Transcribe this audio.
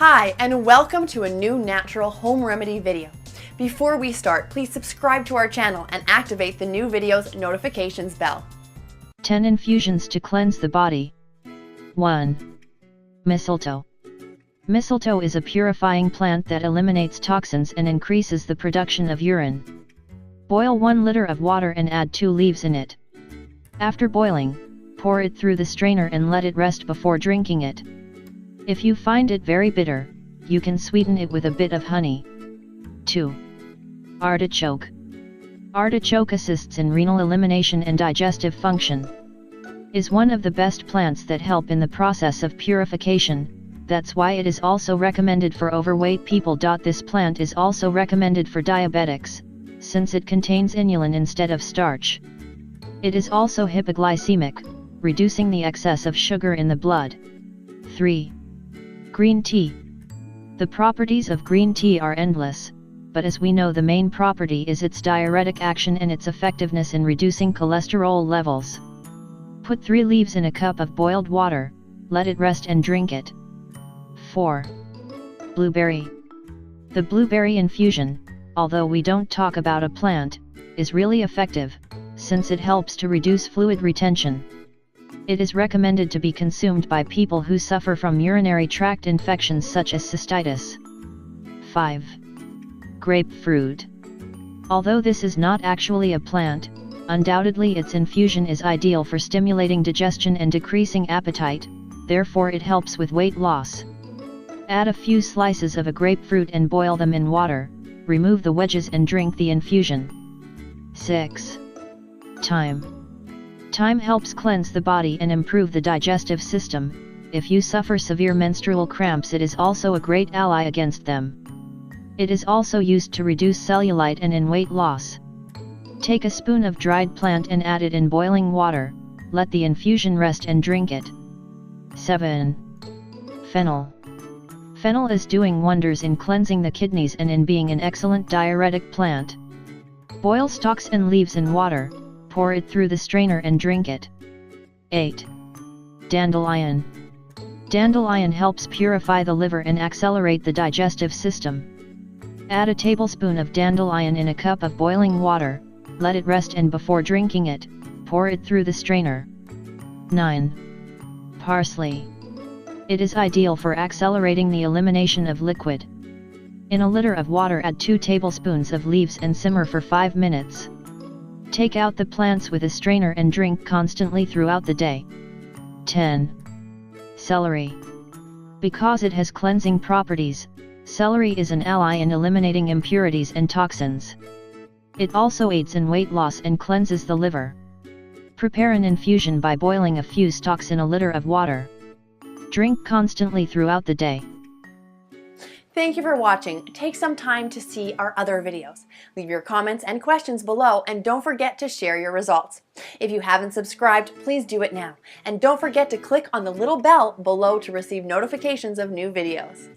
Hi, and welcome to a new natural home remedy video. Before we start, please subscribe to our channel and activate the new video's notifications bell. 10 infusions to cleanse the body. 1. Mistletoe. Mistletoe is a purifying plant that eliminates toxins and increases the production of urine. Boil 1 liter of water and add 2 leaves in it. After boiling, pour it through the strainer and let it rest before drinking it. If you find it very bitter, you can sweeten it with a bit of honey. 2. Artichoke. Artichoke assists in renal elimination and digestive function. Is one of the best plants that help in the process of purification, that's why it is also recommended for overweight people. This plant is also recommended for diabetics, since it contains inulin instead of starch. It is also hypoglycemic, reducing the excess of sugar in the blood. 3. Green tea. The properties of green tea are endless, but as we know, the main property is its diuretic action and its effectiveness in reducing cholesterol levels. Put 3 leaves in a cup of boiled water, let it rest and drink it. 4. Blueberry. The blueberry infusion, although we don't talk about a plant, is really effective, since it helps to reduce fluid retention. It is recommended to be consumed by people who suffer from urinary tract infections such as cystitis. 5. Grapefruit. Although this is not actually a plant, undoubtedly its infusion is ideal for stimulating digestion and decreasing appetite, therefore it helps with weight loss. Add a few slices of a grapefruit and boil them in water, remove the wedges and drink the infusion. 6. Thyme. Thyme helps cleanse the body and improve the digestive system. If you suffer severe menstrual cramps, it is also a great ally against them. It is also used to reduce cellulite and in weight loss. Take a spoon of dried plant and add it in boiling water, let the infusion rest and drink it. 7. Fennel. Fennel is doing wonders in cleansing the kidneys and in being an excellent diuretic plant. Boil stalks and leaves in water, pour it through the strainer and drink it. 8. Dandelion. Dandelion helps purify the liver and accelerate the digestive system. Add a tablespoon of dandelion in a cup of boiling water, let it rest and before drinking it, pour it through the strainer. 9. Parsley. It is ideal for accelerating the elimination of liquid. In a liter of water add 2 tablespoons of leaves and simmer for 5 minutes. Take out the plants with a strainer and drink constantly throughout the day. 10. Celery. Because it has cleansing properties, celery is an ally in eliminating impurities and toxins. It also aids in weight loss and cleanses the liver. Prepare an infusion by boiling a few stalks in a liter of water. Drink constantly throughout the day. Thank you for watching. Take some time to see our other videos. Leave your comments and questions below, and don't forget to share your results. If you haven't subscribed, please do it now. And don't forget to click on the little bell below to receive notifications of new videos.